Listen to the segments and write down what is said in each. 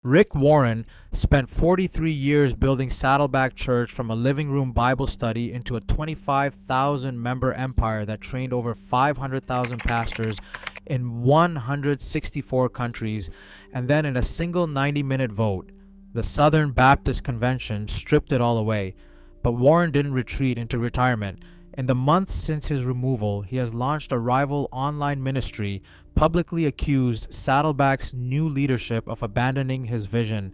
Rick Warren spent 43 years building Saddleback Church from a living room Bible study into a 25,000 member empire that trained over 500,000 pastors in 164 countries, and then in a single 90-minute vote, the Southern Baptist Convention stripped it all away. But Warren didn't retreat into retirement. In the months since his removal, he has launched a rival online ministry, publicly accused Saddleback's new leadership of abandoning his vision,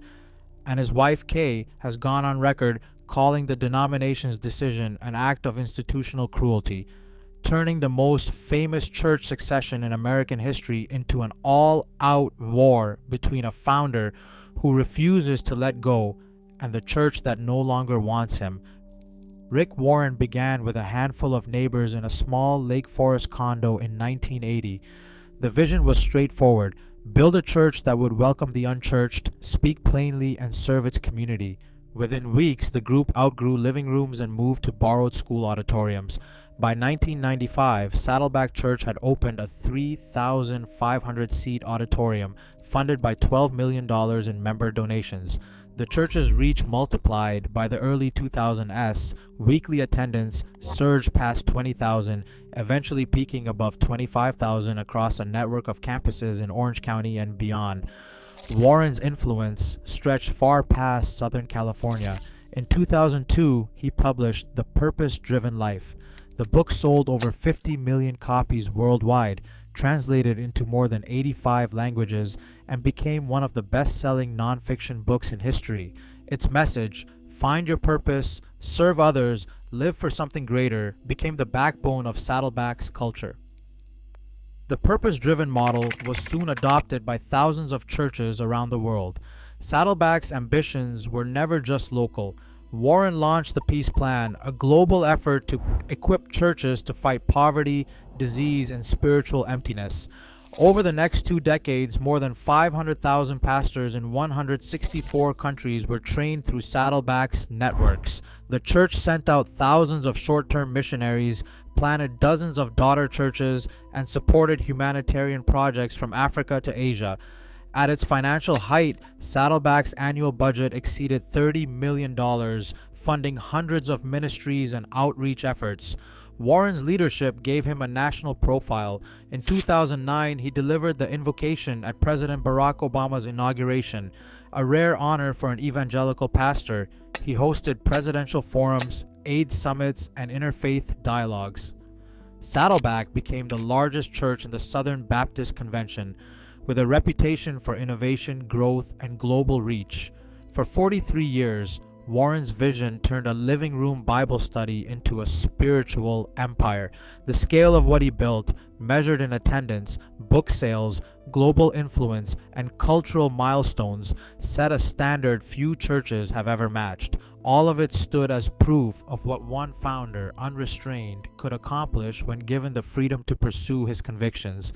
and his wife Kay has gone on record calling the denomination's decision an act of institutional cruelty, turning the most famous church succession in American history into an all-out war between a founder who refuses to let go and the church that no longer wants him. Rick Warren began with a handful of neighbors in a small Lake Forest condo in 1980. The vision was straightforward: build a church that would welcome the unchurched, speak plainly, and serve its community. Within weeks, the group outgrew living rooms and moved to borrowed school auditoriums. By 1995, Saddleback Church had opened a 3,500-seat auditorium funded by $12 million in member donations. The church's reach multiplied. By the early 2000s, weekly attendance surged past 20,000, eventually peaking above 25,000 across a network of campuses in Orange County and beyond. Warren's influence stretched far past Southern California. In 2002, he published The Purpose-Driven Life. The book sold over 50 million copies worldwide, translated into more than 85 languages, and became one of the best-selling nonfiction books in history. Its message, find your purpose, serve others, live for something greater, became the backbone of Saddleback's culture. The purpose-driven model was soon adopted by thousands of churches around the world. Saddleback's ambitions were never just local. Warren launched the Peace Plan, a global effort to equip churches to fight poverty, disease, and spiritual emptiness. Over the next 2 decades, more than 500,000 pastors in 164 countries were trained through Saddleback's networks. The church sent out thousands of short-term missionaries, planted dozens of daughter churches, and supported humanitarian projects from Africa to Asia. At its financial height, Saddleback's annual budget exceeded $30 million, funding hundreds of ministries and outreach efforts. Warren's leadership gave him a national profile. In 2009, he delivered the invocation at President Barack Obama's inauguration, a rare honor for an evangelical pastor. He hosted presidential forums, AIDS summits, and interfaith dialogues. Saddleback became the largest church in the Southern Baptist Convention, with a reputation for innovation, growth, and global reach. For 43 years, Warren's vision turned a living room Bible study into a spiritual empire. The scale of what he built, measured in attendance, book sales, global influence, and cultural milestones, set a standard few churches have ever matched. All of it stood as proof of what one founder, unrestrained, could accomplish when given the freedom to pursue his convictions.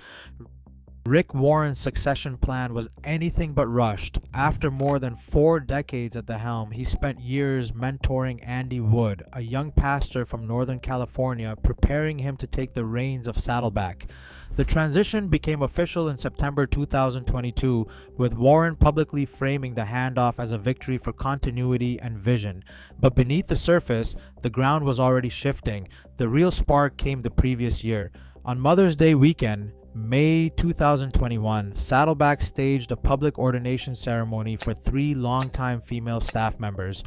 Rick Warren's succession plan was anything but rushed. After more than 4 decades at the helm, he spent years mentoring Andy Wood, a young pastor from Northern California, preparing him to take the reins of Saddleback. The transition became official in September 2022, with Warren publicly framing the handoff as a victory for continuity and vision. But beneath the surface, the ground was already shifting. The real spark came the previous year. On Mother's Day weekend, May 2021, Saddleback staged a public ordination ceremony for 3 longtime female staff members,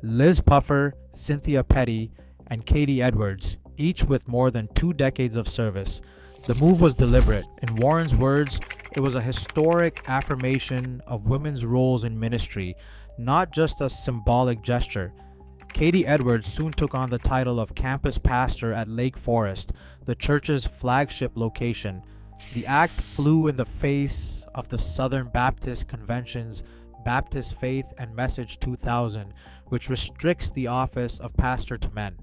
Liz Puffer, Cynthia Petty, and Katie Edwards, each with more than 2 decades of service. The move was deliberate. In Warren's words, it was a historic affirmation of women's roles in ministry, not just a symbolic gesture. Katie Edwards soon took on the title of campus pastor at Lake Forest, the church's flagship location. The act flew in the face of the Southern Baptist Convention's Baptist Faith and Message 2000, which restricts the office of pastor to men.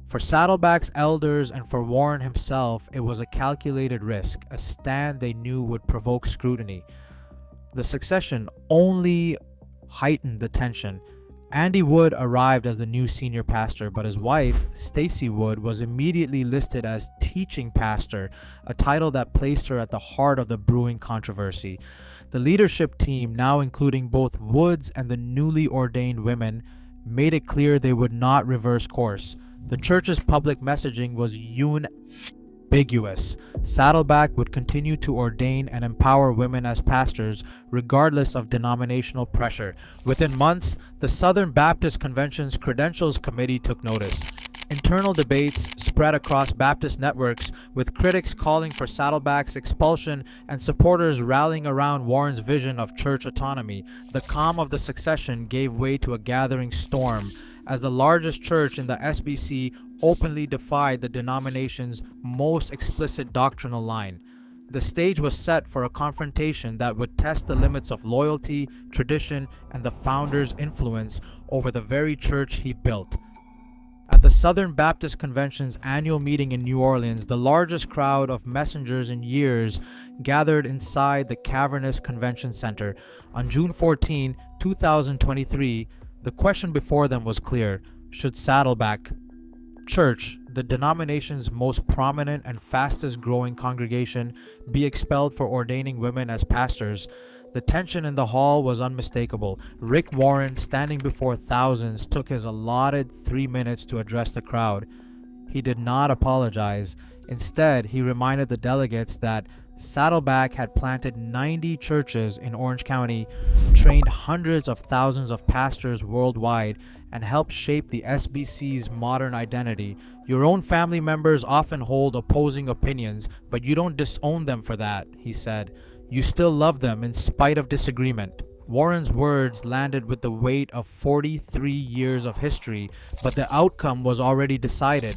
For Saddleback's elders and for Warren himself, it was a calculated risk, a stand they knew would provoke scrutiny. The succession only heightened the tension. Andy Wood arrived as the new senior pastor, but his wife, Stacy Wood, was immediately listed as teaching pastor, a title that placed her at the heart of the brewing controversy. The leadership team, now including both Woods and the newly ordained women, made it clear they would not reverse course. The church's public messaging was unambiguous. Saddleback would continue to ordain and empower women as pastors, regardless of denominational pressure. Within months, the Southern Baptist Convention's Credentials Committee took notice. Internal debates spread across Baptist networks, with critics calling for Saddleback's expulsion and supporters rallying around Warren's vision of church autonomy. The calm of the succession gave way to a gathering storm, as the largest church in the SBC openly defied the denomination's most explicit doctrinal line. The stage was set for a confrontation that would test the limits of loyalty, tradition, and the founder's influence over the very church he built. At the Southern Baptist Convention's annual meeting in New Orleans, the largest crowd of messengers in years gathered inside the cavernous convention center. On June 14, 2023, the question before them was clear: should Saddleback Church, the denomination's most prominent and fastest growing congregation, be expelled for ordaining women as pastors? The tension in the hall was unmistakable. Rick Warren, standing before thousands, took his allotted 3 minutes to address the crowd. He did not apologize. Instead, he reminded the delegates that Saddleback had planted 90 churches in Orange County, trained hundreds of thousands of pastors worldwide, and helped shape the SBC's modern identity. Your own family members often hold opposing opinions, but you don't disown them for that, he said. You still love them in spite of disagreement. Warren's words landed with the weight of 43 years of history, but the outcome was already decided.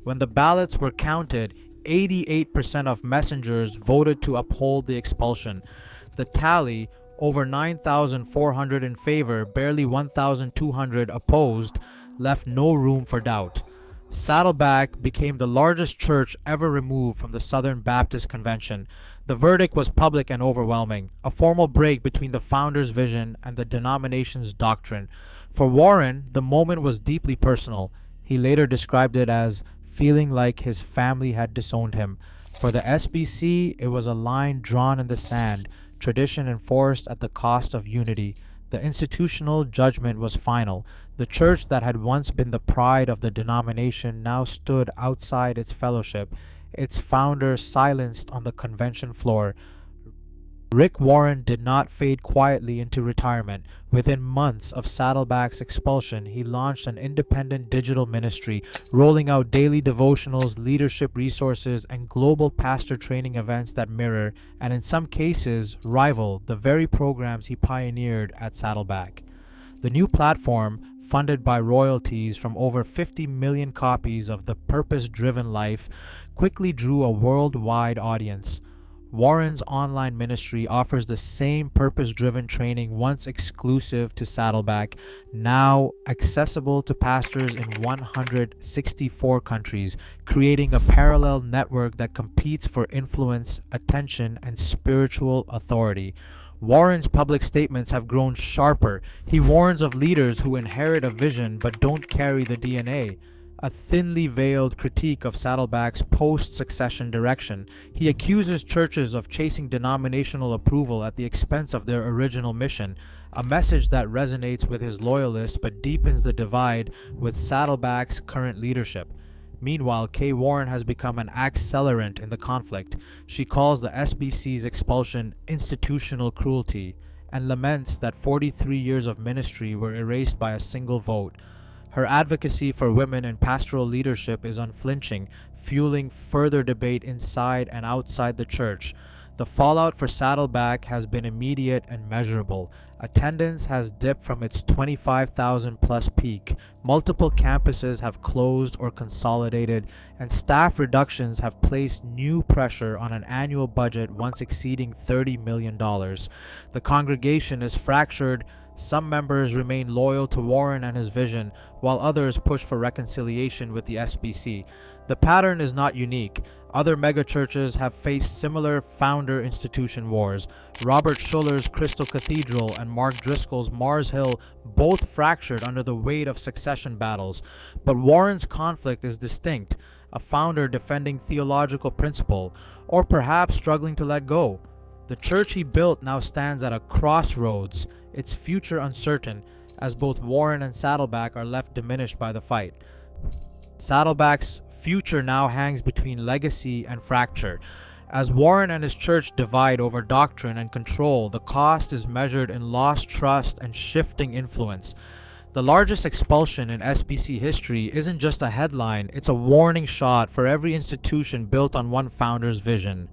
When the ballots were counted, 88% of messengers voted to uphold the expulsion. The tally, over 9,400 in favor, barely 1,200 opposed, left no room for doubt. Saddleback became the largest church ever removed from the Southern Baptist Convention. The verdict was public and overwhelming, a formal break between the founder's vision and the denomination's doctrine. For Warren, the moment was deeply personal. He later described it as feeling like his family had disowned him. For the SBC, it was a line drawn in the sand, tradition enforced at the cost of unity. The institutional judgment was final. The church that had once been the pride of the denomination now stood outside its fellowship, its founder silenced on the convention floor. Rick Warren did not fade quietly into retirement. Within months of Saddleback's expulsion, he launched an independent digital ministry, rolling out daily devotionals, leadership resources, and global pastor training events that mirror, and in some cases, rival the very programs he pioneered at Saddleback. The new platform, funded by royalties from over 50 million copies of The Purpose-Driven Life, quickly drew a worldwide audience. Warren's online ministry offers the same purpose-driven training once exclusive to Saddleback, now accessible to pastors in 164 countries, creating a parallel network that competes for influence, attention, and spiritual authority. Warren's public statements have grown sharper. He warns of leaders who inherit a vision but don't carry the DNA. A thinly veiled critique of Saddleback's post-succession direction. He accuses churches of chasing denominational approval at the expense of their original mission, a message that resonates with his loyalists but deepens the divide with Saddleback's current leadership. Meanwhile, Kay Warren has become an accelerant in the conflict. She calls the SBC's expulsion institutional cruelty and laments that 43 years of ministry were erased by a single vote. Her advocacy for women in pastoral leadership is unflinching, fueling further debate inside and outside the church. The fallout for Saddleback has been immediate and measurable. Attendance has dipped from its 25,000 plus peak. Multiple campuses have closed or consolidated, and staff reductions have placed new pressure on an annual budget once exceeding $30 million. The congregation is fractured. Some members remain loyal to Warren and his vision, while others push for reconciliation with the SBC. The pattern is not unique. Other megachurches have faced similar founder institution wars. Robert Schuller's Crystal Cathedral and Mark Driscoll's Mars Hill both fractured under the weight of succession battles. But Warren's conflict is distinct, a founder defending theological principle, or perhaps struggling to let go. The church he built now stands at a crossroads, its future uncertain, as both Warren and Saddleback are left diminished by the fight. Saddleback's future now hangs between legacy and fracture. As Warren and his church divide over doctrine and control, the cost is measured in lost trust and shifting influence. The largest expulsion in SBC history isn't just a headline, it's a warning shot for every institution built on one founder's vision.